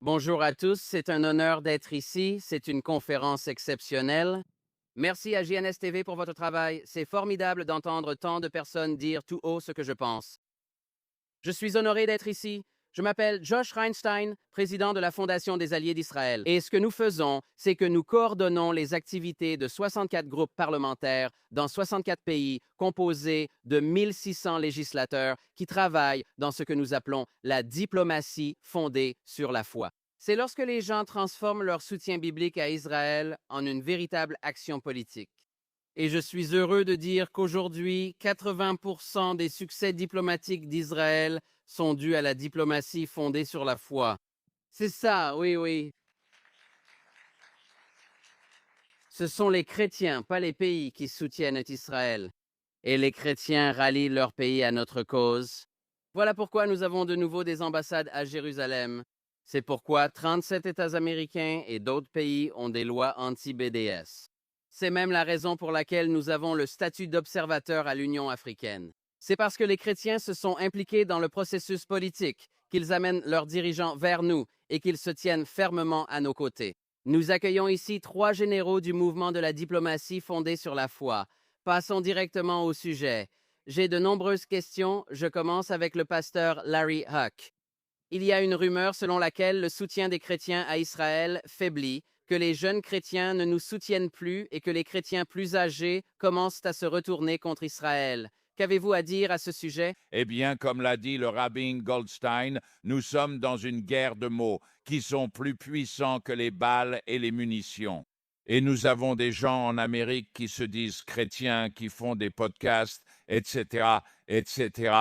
Bonjour à tous, c'est un honneur d'être ici. C'est une conférence exceptionnelle. Merci à JNS TV pour votre travail. C'est formidable d'entendre tant de personnes dire tout haut ce que je pense. Je suis honoré d'être ici. Je m'appelle Josh Reinstein, président de la Fondation des Alliés d'Israël. Et ce que nous faisons, c'est que nous coordonnons les activités de 64 groupes parlementaires dans 64 pays, composés de 1600 législateurs qui travaillent dans ce que nous appelons la diplomatie fondée sur la foi. C'est lorsque les gens transforment leur soutien biblique à Israël en une véritable action politique. Et je suis heureux de dire qu'aujourd'hui, 80% des succès diplomatiques d'Israël sont dus à la diplomatie fondée sur la foi. C'est ça, oui, oui. Ce sont les chrétiens, pas les pays, qui soutiennent Israël. Et les chrétiens rallient leur pays à notre cause. Voilà pourquoi nous avons de nouveau des ambassades à Jérusalem. C'est pourquoi 37 États américains et d'autres pays ont des lois anti-BDS. C'est même la raison pour laquelle nous avons le statut d'observateur à l'Union africaine. C'est parce que les chrétiens se sont impliqués dans le processus politique qu'ils amènent leurs dirigeants vers nous et qu'ils se tiennent fermement à nos côtés. Nous accueillons ici 3 généraux du mouvement de la diplomatie fondée sur la foi. Passons directement au sujet. J'ai de nombreuses questions. Je commence avec le pasteur Larry Huck. Il y a une rumeur selon laquelle le soutien des chrétiens à Israël faiblit, que les jeunes chrétiens ne nous soutiennent plus et que les chrétiens plus âgés commencent à se retourner contre Israël. Qu'avez-vous à dire à ce sujet? Eh bien, comme l'a dit le rabbin Goldstein, nous sommes dans une guerre de mots qui sont plus puissants que les balles et les munitions. Et nous avons des gens en Amérique qui se disent chrétiens, qui font des podcasts, etc., etc.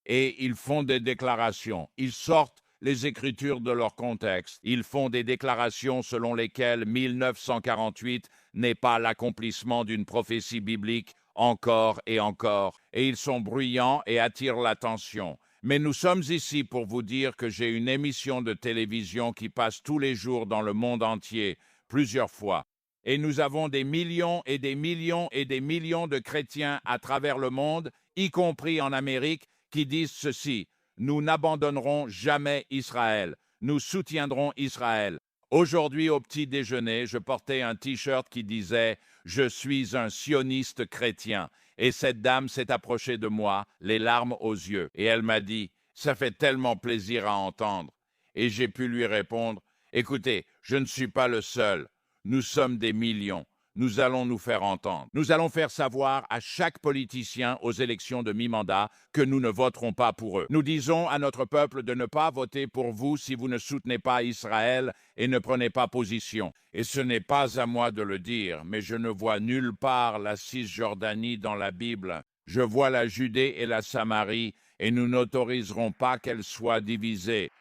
Et ils font des déclarations. Ils sortent les Écritures de leur contexte. Ils font des déclarations selon lesquelles 1948 n'est pas l'accomplissement d'une prophétie biblique encore et encore. Et ils sont bruyants et attirent l'attention. Mais nous sommes ici pour vous dire que j'ai une émission de télévision qui passe tous les jours dans le monde entier, plusieurs fois. Et nous avons des millions et des millions et des millions de chrétiens à travers le monde, y compris en Amérique, qui disent ceci: nous n'abandonnerons jamais Israël, nous soutiendrons Israël. Aujourd'hui, au petit déjeuner, je portais un t-shirt qui disait « Je suis un sioniste chrétien ». Et cette dame s'est approchée de moi, les larmes aux yeux, et elle m'a dit « Ça fait tellement plaisir à entendre ». Et j'ai pu lui répondre « Écoutez, je ne suis pas le seul, nous sommes des millions. Nous allons nous faire entendre. Nous allons faire savoir à chaque politicien aux élections de mi-mandat que nous ne voterons pas pour eux. Nous disons à notre peuple de ne pas voter pour vous si vous ne soutenez pas Israël et ne prenez pas position. Et ce n'est pas à moi de le dire, mais je ne vois nulle part la Cisjordanie dans la Bible. Je vois la Judée et la Samarie, et nous n'autoriserons pas qu'elles soient divisées.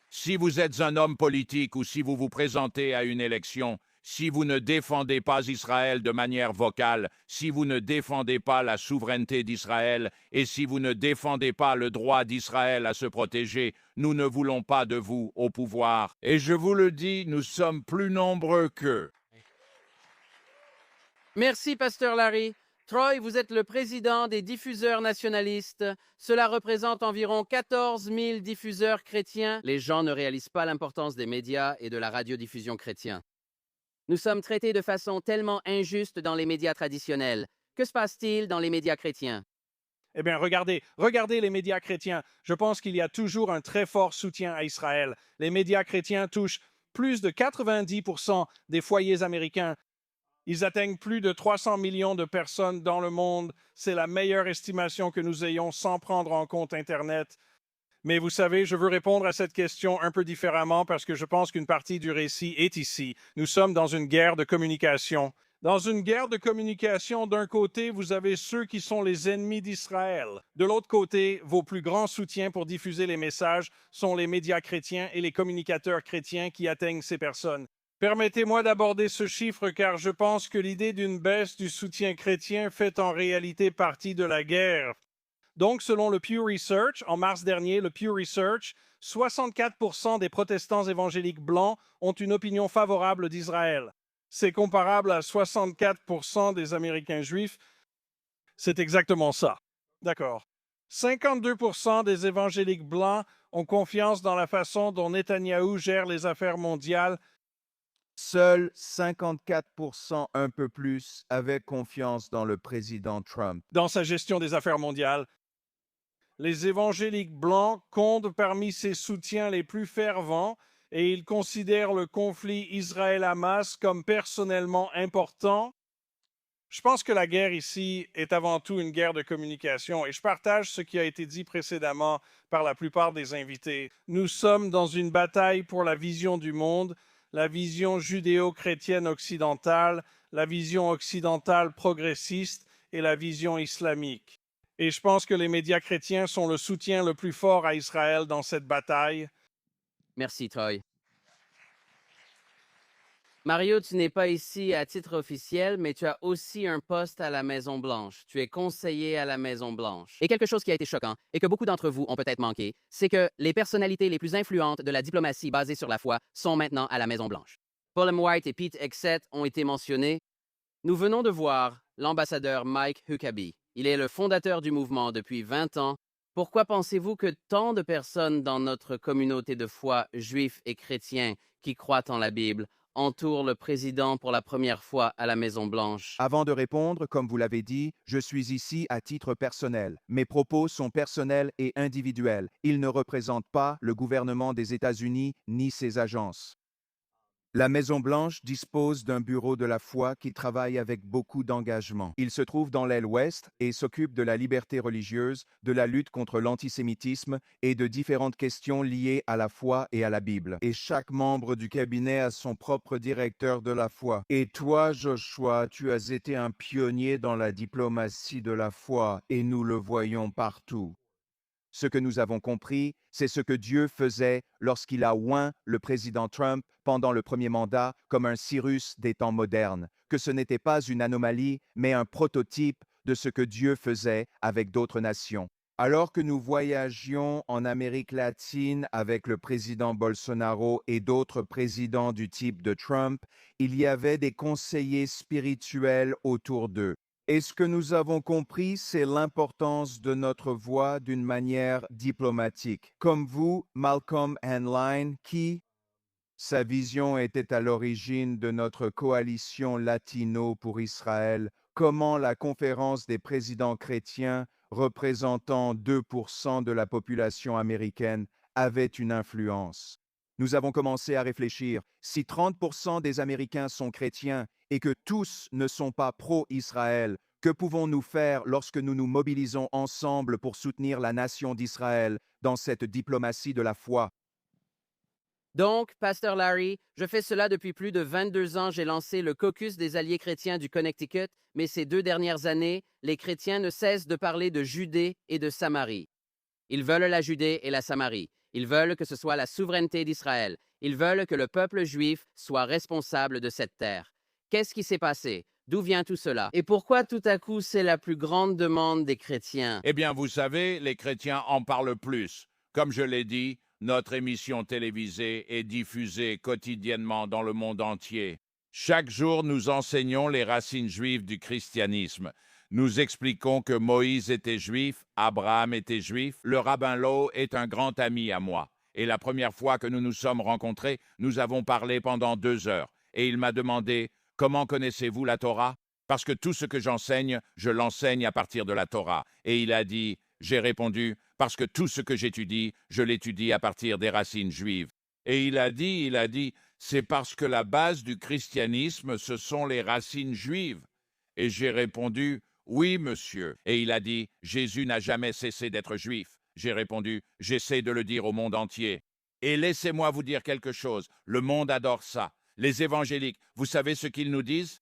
Si vous êtes un homme politique ou si vous vous présentez à une élection, si vous ne défendez pas Israël de manière vocale, si vous ne défendez pas la souveraineté d'Israël et si vous ne défendez pas le droit d'Israël à se protéger, nous ne voulons pas de vous au pouvoir. Et je vous le dis, nous sommes plus nombreux qu'eux. Merci, pasteur Larry. Troy, vous êtes le président des diffuseurs nationalistes. Cela représente environ 14 000 diffuseurs chrétiens. Les gens ne réalisent pas l'importance des médias et de la radiodiffusion chrétien. Nous sommes traités de façon tellement injuste dans les médias traditionnels. Que se passe-t-il dans les médias chrétiens? Eh bien, regardez les médias chrétiens. Je pense qu'il y a toujours un très fort soutien à Israël. Les médias chrétiens touchent plus de 90% des foyers américains. Ils atteignent plus de 300 millions de personnes dans le monde. C'est la meilleure estimation que nous ayons sans prendre en compte Internet. Mais vous savez, je veux répondre à cette question un peu différemment parce que je pense qu'une partie du récit est ici. Nous sommes dans une guerre de communication. Dans une guerre de communication, d'un côté, vous avez ceux qui sont les ennemis d'Israël. De l'autre côté, vos plus grands soutiens pour diffuser les messages sont les médias chrétiens et les communicateurs chrétiens qui atteignent ces personnes. Permettez-moi d'aborder ce chiffre car je pense que l'idée d'une baisse du soutien chrétien fait en réalité partie de la guerre. Donc, selon le Pew Research, en mars dernier, le Pew Research, 64% des protestants évangéliques blancs ont une opinion favorable d'Israël. C'est comparable à 64% des Américains juifs. C'est exactement ça. D'accord. 52% des évangéliques blancs ont confiance dans la façon dont Netanyahou gère les affaires mondiales. Seuls 54%, un peu plus, avaient confiance dans le président Trump. Dans sa gestion des affaires mondiales. Les évangéliques blancs comptent parmi ses soutiens les plus fervents et ils considèrent le conflit Israël-Hamas comme personnellement important. Je pense que la guerre ici est avant tout une guerre de communication et je partage ce qui a été dit précédemment par la plupart des invités. Nous sommes dans une bataille pour la vision du monde, la vision judéo-chrétienne occidentale, la vision occidentale progressiste et la vision islamique. Et je pense que les médias chrétiens sont le soutien le plus fort à Israël dans cette bataille. Merci, Troy. Mario, tu n'es pas ici à titre officiel, mais tu as aussi un poste à la Maison-Blanche. Tu es conseiller à la Maison-Blanche. Et quelque chose qui a été choquant, et que beaucoup d'entre vous ont peut-être manqué, c'est que les personnalités les plus influentes de la diplomatie basée sur la foi sont maintenant à la Maison-Blanche. Paul M. White et Pete Hegseth ont été mentionnés. Nous venons de voir l'ambassadeur Mike Huckabee. Il est le fondateur du mouvement depuis 20 ans. Pourquoi pensez-vous que tant de personnes dans notre communauté de foi, juifs et chrétiens qui croient en la Bible, entourent le président pour la première fois à la Maison-Blanche? Avant de répondre, comme vous l'avez dit, je suis ici à titre personnel. Mes propos sont personnels et individuels. Ils ne représentent pas le gouvernement des États-Unis ni ses agences. La Maison-Blanche dispose d'un bureau de la foi qui travaille avec beaucoup d'engagement. Il se trouve dans l'aile ouest et s'occupe de la liberté religieuse, de la lutte contre l'antisémitisme et de différentes questions liées à la foi et à la Bible. Et chaque membre du cabinet a son propre directeur de la foi. Et toi, Joshua, tu as été un pionnier dans la diplomatie de la foi et nous le voyons partout. Ce que nous avons compris, c'est ce que Dieu faisait lorsqu'il a oint le président Trump pendant le premier mandat comme un Cyrus des temps modernes, que ce n'était pas une anomalie, mais un prototype de ce que Dieu faisait avec d'autres nations. Alors que nous voyagions en Amérique latine avec le président Bolsonaro et d'autres présidents du type de Trump, il y avait des conseillers spirituels autour d'eux. Et ce que nous avons compris, c'est l'importance de notre voix d'une manière diplomatique. Comme vous, Malcolm Henline, qui, sa vision était à l'origine de notre coalition latino pour Israël, comment la conférence des présidents chrétiens, représentant 2% de la population américaine, avait une influence. Nous avons commencé à réfléchir, si 30% des Américains sont chrétiens et que tous ne sont pas pro-Israël, que pouvons-nous faire lorsque nous nous mobilisons ensemble pour soutenir la nation d'Israël dans cette diplomatie de la foi? Donc, Pasteur Larry, je fais cela depuis plus de 22 ans. J'ai lancé le caucus des alliés chrétiens du Connecticut, mais ces 2 dernières années, les chrétiens ne cessent de parler de Judée et de Samarie. Ils veulent la Judée et la Samarie. Ils veulent que ce soit la souveraineté d'Israël. Ils veulent que le peuple juif soit responsable de cette terre. Qu'est-ce qui s'est passé? D'où vient tout cela? Et pourquoi tout à coup c'est la plus grande demande des chrétiens? Eh bien, vous savez, les chrétiens en parlent plus. Comme je l'ai dit, notre émission télévisée est diffusée quotidiennement dans le monde entier. Chaque jour, nous enseignons les racines juives du christianisme. Nous expliquons que Moïse était juif, Abraham était juif, le rabbin Lowe est un grand ami à moi. Et la première fois que nous nous sommes rencontrés, nous avons parlé pendant 2 heures. Et il m'a demandé, « Comment connaissez-vous la Torah ?» Parce que tout ce que j'enseigne, je l'enseigne à partir de la Torah. Et il a dit, j'ai répondu, « Parce que tout ce que j'étudie, je l'étudie à partir des racines juives. » Et il a dit, « C'est parce que la base du christianisme, ce sont les racines juives. » Et j'ai répondu, « Oui, monsieur. » Et il a dit, « Jésus n'a jamais cessé d'être juif. » J'ai répondu, « J'essaie de le dire au monde entier. » Et laissez-moi vous dire quelque chose, le monde adore ça. Les évangéliques, vous savez ce qu'ils nous disent?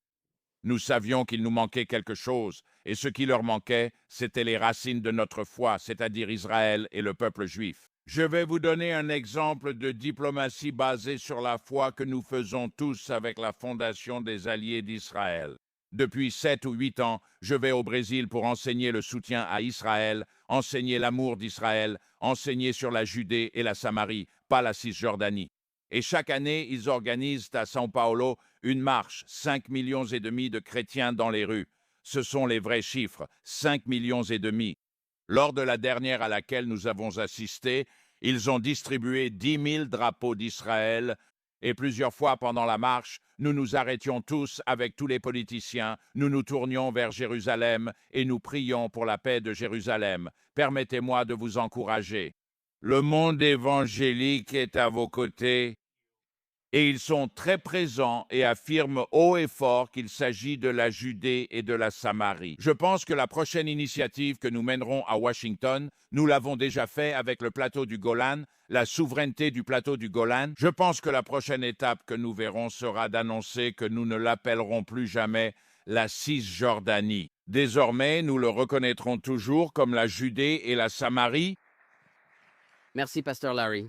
Nous savions qu'il nous manquait quelque chose, et ce qui leur manquait, c'était les racines de notre foi, c'est-à-dire Israël et le peuple juif. Je vais vous donner un exemple de diplomatie basée sur la foi que nous faisons tous avec la Fondation des Alliés d'Israël. Depuis 7 ou 8 ans, je vais au Brésil pour enseigner le soutien à Israël, enseigner l'amour d'Israël, enseigner sur la Judée et la Samarie, pas la Cisjordanie. Et chaque année, ils organisent à São Paulo une marche, 5,5 millions de chrétiens dans les rues. Ce sont les vrais chiffres, 5,5 millions. Lors de la dernière à laquelle nous avons assisté, Ils ont distribué 10 000 drapeaux d'Israël et plusieurs fois pendant la marche, nous nous arrêtions tous avec tous les politiciens, nous nous tournions vers Jérusalem et nous prions pour la paix de Jérusalem. Permettez-moi de vous encourager. Le monde évangélique est à vos côtés et ils sont très présents et affirment haut et fort qu'il s'agit de la Judée et de la Samarie. Je pense que la prochaine initiative que nous mènerons à Washington, nous l'avons déjà fait avec le plateau du Golan, la souveraineté du plateau du Golan. Je pense que la prochaine étape que nous verrons sera d'annoncer que nous ne l'appellerons plus jamais la Cisjordanie. Désormais, nous le reconnaîtrons toujours comme la Judée et la Samarie. Merci, Pasteur Larry.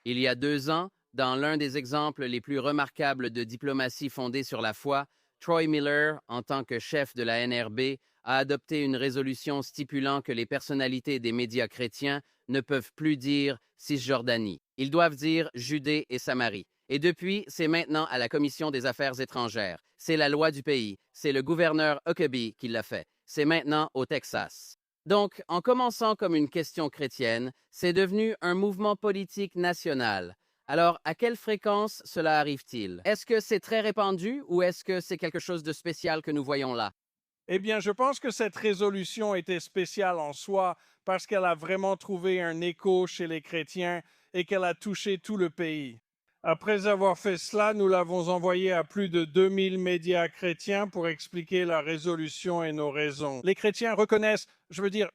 Il y a 2 ans, dans l'un des exemples les plus remarquables de diplomatie fondée sur la foi, Troy Miller, en tant que chef de la NRB, a adopté une résolution stipulant que les personnalités des médias chrétiens ne peuvent plus dire Cisjordanie. Ils doivent dire Judée et Samarie. Et depuis, c'est maintenant à la Commission des Affaires étrangères. C'est la loi du pays. C'est le gouverneur Huckabee qui l'a fait. C'est maintenant au Texas. Donc, en commençant comme une question chrétienne, c'est devenu un mouvement politique national. Alors, à quelle fréquence cela arrive-t-il? Est-ce que c'est très répandu ou est-ce que c'est quelque chose de spécial que nous voyons là? Eh bien, je pense que cette résolution était spéciale en soi parce qu'elle a vraiment trouvé un écho chez les chrétiens et qu'elle a touché tout le pays. Après avoir fait cela, nous l'avons envoyé à plus de 2000 médias chrétiens pour expliquer la résolution et nos raisons. Les chrétiens reconnaissent,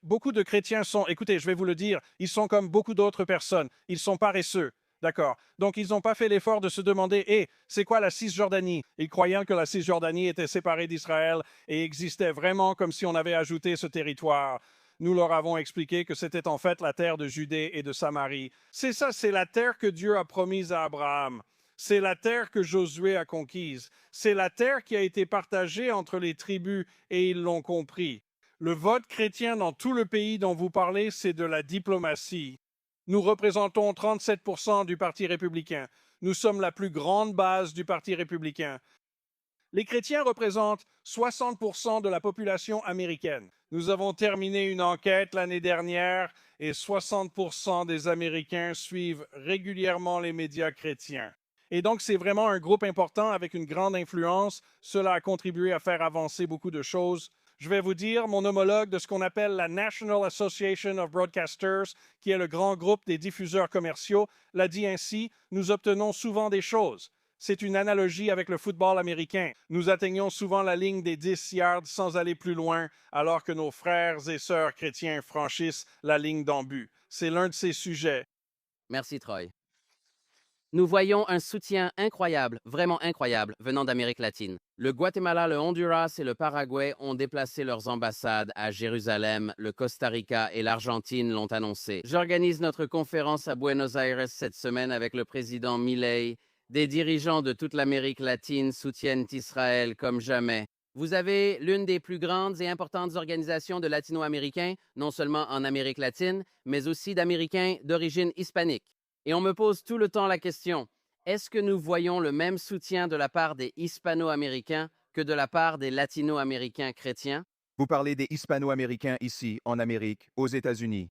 beaucoup de chrétiens sont, écoutez, je vais vous le dire, ils sont comme beaucoup d'autres personnes, ils sont paresseux. D'accord. Donc, ils n'ont pas fait l'effort de se demander, c'est quoi la Cisjordanie? Ils croyaient que la Cisjordanie était séparée d'Israël et existait vraiment comme si on avait ajouté ce territoire. Nous leur avons expliqué que c'était en fait la terre de Judée et de Samarie. C'est ça, c'est la terre que Dieu a promise à Abraham. C'est la terre que Josué a conquise. C'est la terre qui a été partagée entre les tribus et ils l'ont compris. Le vote chrétien dans tout le pays dont vous parlez, c'est de la diplomatie. Nous représentons 37% du Parti républicain. Nous sommes la plus grande base du Parti républicain. Les chrétiens représentent 60% de la population américaine. Nous avons terminé une enquête l'année dernière et 60% des Américains suivent régulièrement les médias chrétiens. Et donc, c'est vraiment un groupe important avec une grande influence. Cela a contribué à faire avancer beaucoup de choses. Je vais vous dire, mon homologue de ce qu'on appelle la National Association of Broadcasters, qui est le grand groupe des diffuseurs commerciaux, l'a dit ainsi, nous obtenons souvent des choses. C'est une analogie avec le football américain. Nous atteignons souvent la ligne des 10 yards sans aller plus loin, alors que nos frères et sœurs chrétiens franchissent la ligne d'en but. C'est l'un de ces sujets. Merci, Troy. Nous voyons un soutien incroyable, vraiment incroyable, venant d'Amérique latine. Le Guatemala, le Honduras et le Paraguay ont déplacé leurs ambassades à Jérusalem, le Costa Rica et l'Argentine l'ont annoncé. J'organise notre conférence à Buenos Aires cette semaine avec le président Milei. Des dirigeants de toute l'Amérique latine soutiennent Israël comme jamais. Vous avez l'une des plus grandes et importantes organisations de latino-américains, non seulement en Amérique latine, mais aussi d'Américains d'origine hispanique. Et on me pose tout le temps la question, est-ce que nous voyons le même soutien de la part des hispano-américains que de la part des latino-américains chrétiens? Vous parlez des hispano-américains ici, en Amérique, aux États-Unis.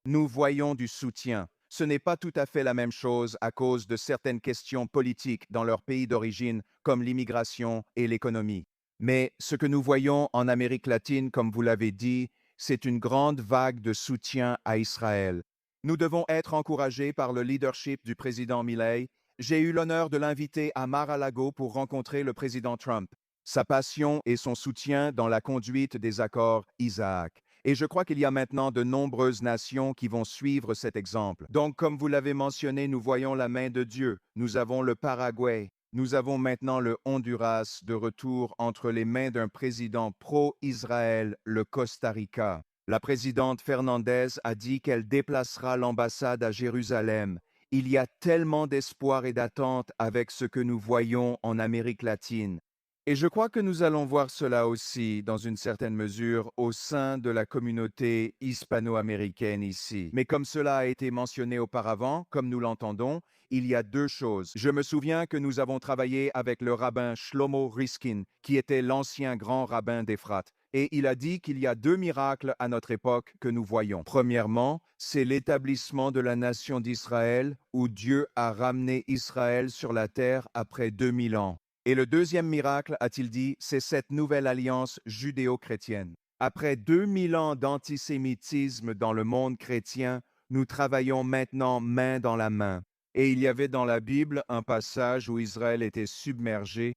Nous voyons du soutien. Ce n'est pas tout à fait la même chose à cause de certaines questions politiques dans leur pays d'origine, comme l'immigration et l'économie. Mais ce que nous voyons en Amérique latine, comme vous l'avez dit, c'est une grande vague de soutien à Israël. Nous devons être encouragés par le leadership du président Milei. J'ai eu l'honneur de l'inviter à Mar-a-Lago pour rencontrer le président Trump. Sa passion et son soutien dans la conduite des accords Isaac. Et je crois qu'il y a maintenant de nombreuses nations qui vont suivre cet exemple. Donc, comme vous l'avez mentionné, nous voyons la main de Dieu. Nous avons le Paraguay. Nous avons maintenant le Honduras de retour entre les mains d'un président pro-Israël, le Costa Rica. La présidente Fernandez a dit qu'elle déplacera l'ambassade à Jérusalem. Il y a tellement d'espoir et d'attente avec ce que nous voyons en Amérique latine. Et je crois que nous allons voir cela aussi, dans une certaine mesure, au sein de la communauté hispano-américaine ici. Mais comme cela a été mentionné auparavant, comme nous l'entendons, il y a deux choses. Je me souviens que nous avons travaillé avec le rabbin Shlomo Riskin, qui était l'ancien grand rabbin d'Éphrate. Et il a dit qu'il y a 2 miracles à notre époque que nous voyons. Premièrement, c'est l'établissement de la nation d'Israël, où Dieu a ramené Israël sur la terre après 2000 ans. Et le deuxième miracle, a-t-il dit, c'est cette nouvelle alliance judéo-chrétienne. Après 2000 ans d'antisémitisme dans le monde chrétien, nous travaillons maintenant main dans la main. Et il y avait dans la Bible un passage où Israël était submergé.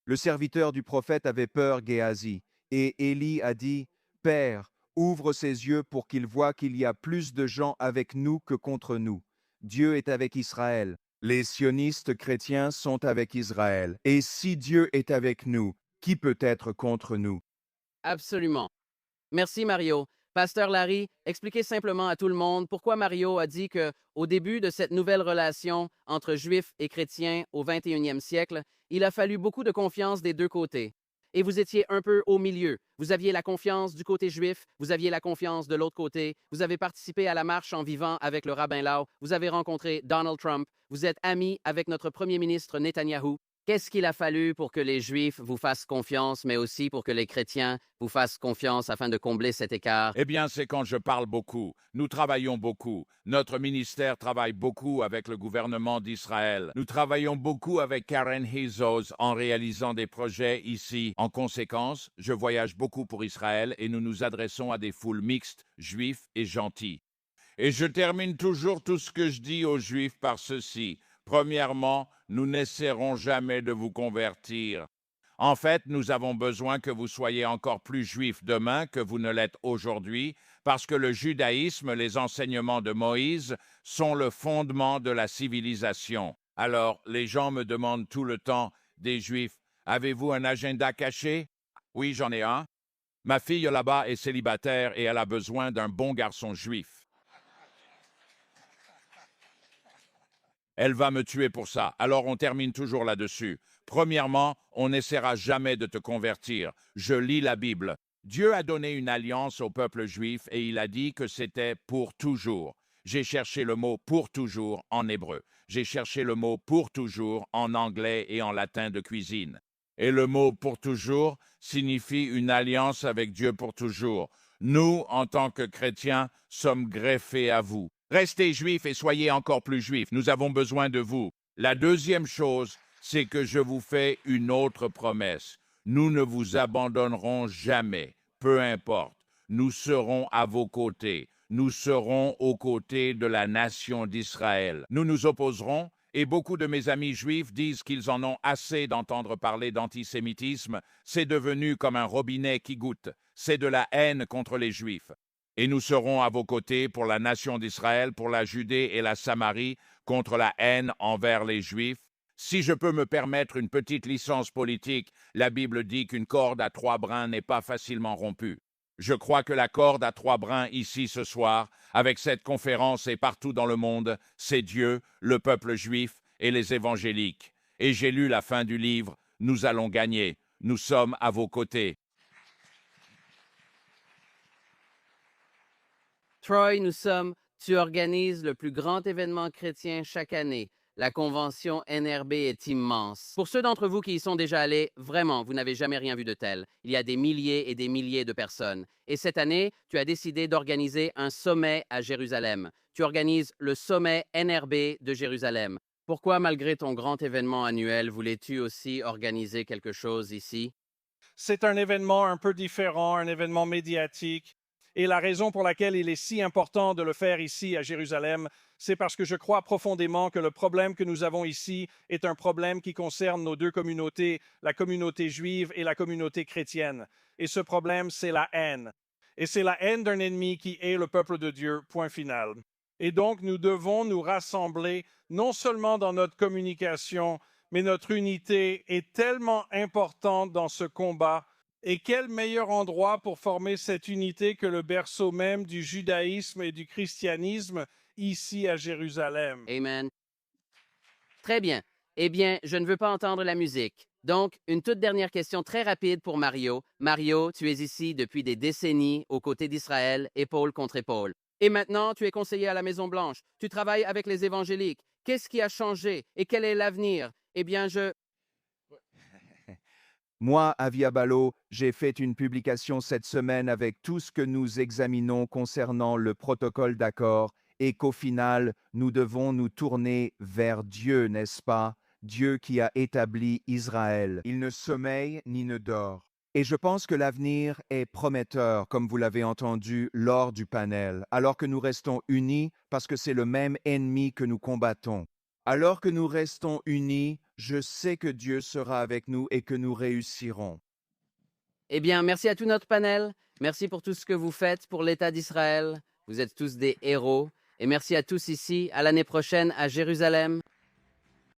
Le serviteur du prophète avait peur, Géasi, et Élie a dit, Père, ouvre ses yeux pour qu'il voie qu'il y a plus de gens avec nous que contre nous. Dieu est avec Israël. Les sionistes chrétiens sont avec Israël. Et si Dieu est avec nous, qui peut être contre nous? Absolument. Merci Mario. Pasteur Larry, expliquez simplement à tout le monde pourquoi Mario a dit que, au début de cette nouvelle relation entre Juifs et chrétiens au 21e siècle, il a fallu beaucoup de confiance des deux côtés. Et vous étiez un peu au milieu. Vous aviez la confiance du côté juif, vous aviez la confiance de l'autre côté, vous avez participé à la marche en vivant avec le rabbin Lau, vous avez rencontré Donald Trump, vous êtes ami avec notre premier ministre Netanyahou. Qu'est-ce qu'il a fallu pour que les Juifs vous fassent confiance, mais aussi pour que les chrétiens vous fassent confiance afin de combler cet écart? Eh bien, c'est quand je parle beaucoup. Nous travaillons beaucoup. Notre ministère travaille beaucoup avec le gouvernement d'Israël. Nous travaillons beaucoup avec Karen Hizos en réalisant des projets ici. En conséquence, je voyage beaucoup pour Israël et nous nous adressons à des foules mixtes, juifs et gentils. Et je termine toujours tout ce que je dis aux Juifs par ceci. Premièrement, nous n'essaierons jamais de vous convertir. En fait, nous avons besoin que vous soyez encore plus juifs demain que vous ne l'êtes aujourd'hui, parce que le judaïsme, les enseignements de Moïse, sont le fondement de la civilisation. Alors, les gens me demandent tout le temps, des Juifs, avez-vous un agenda caché? Oui, j'en ai un. Ma fille là-bas est célibataire et elle a besoin d'un bon garçon juif. Elle va me tuer pour ça. Alors on termine toujours là-dessus. Premièrement, on n'essaiera jamais de te convertir. Je lis la Bible. Dieu a donné une alliance au peuple juif et il a dit que c'était pour toujours. J'ai cherché le mot pour toujours en hébreu. J'ai cherché le mot pour toujours en anglais et en latin de cuisine. Et le mot pour toujours signifie une alliance avec Dieu pour toujours. Nous, en tant que chrétiens, sommes greffés à vous. Restez juifs et soyez encore plus juifs. Nous avons besoin de vous. La deuxième chose, c'est que je vous fais une autre promesse. Nous ne vous abandonnerons jamais, peu importe. Nous serons à vos côtés. Nous serons aux côtés de la nation d'Israël. Nous nous opposerons, et beaucoup de mes amis juifs disent qu'ils en ont assez d'entendre parler d'antisémitisme. C'est devenu comme un robinet qui goutte. C'est de la haine contre les juifs. Et nous serons à vos côtés pour la nation d'Israël, pour la Judée et la Samarie, contre la haine envers les Juifs. Si je peux me permettre une petite licence politique, la Bible dit qu'une corde à 3 brins n'est pas facilement rompue. Je crois que la corde à 3 brins ici ce soir, avec cette conférence et partout dans le monde, c'est Dieu, le peuple juif et les évangéliques. Et j'ai lu la fin du livre, nous allons gagner, nous sommes à vos côtés. Troy, tu organises le plus grand événement chrétien chaque année. La convention NRB est immense. Pour ceux d'entre vous qui y sont déjà allés, vraiment, vous n'avez jamais rien vu de tel. Il y a des milliers et des milliers de personnes. Et cette année, tu as décidé d'organiser un sommet à Jérusalem. Tu organises le sommet NRB de Jérusalem. Pourquoi, malgré ton grand événement annuel, voulais-tu aussi organiser quelque chose ici? C'est un événement un peu différent, un événement médiatique. Et la raison pour laquelle il est si important de le faire ici à Jérusalem, c'est parce que je crois profondément que le problème que nous avons ici est un problème qui concerne nos deux communautés, la communauté juive et la communauté chrétienne. Et ce problème, c'est la haine. Et c'est la haine d'un ennemi qui est le peuple de Dieu, point final. Et donc, nous devons nous rassembler, non seulement dans notre communication, mais notre unité est tellement importante dans ce combat. Et quel meilleur endroit pour former cette unité que le berceau même du judaïsme et du christianisme ici à Jérusalem. Amen. Très bien. Eh bien, je ne veux pas entendre la musique. Donc, une toute dernière question très rapide pour Mario. Mario, tu es ici depuis des décennies aux côtés d'Israël, épaule contre épaule. Et maintenant, tu es conseiller à la Maison-Blanche. Tu travailles avec les évangéliques. Qu'est-ce qui a changé et quel est l'avenir? Eh bien, Moi, Avia Balo, j'ai fait une publication cette semaine avec tout ce que nous examinons concernant le protocole d'accord et qu'au final, nous devons nous tourner vers Dieu, n'est-ce pas? Dieu qui a établi Israël. Il ne sommeille ni ne dort. Et je pense que l'avenir est prometteur, comme vous l'avez entendu lors du panel, alors que nous restons unis parce que c'est le même ennemi que nous combattons. Alors que nous restons unis, je sais que Dieu sera avec nous et que nous réussirons. Eh bien, merci à tout notre panel. Merci pour tout ce que vous faites pour l'État d'Israël. Vous êtes tous des héros. Et merci à tous ici. À l'année prochaine à Jérusalem.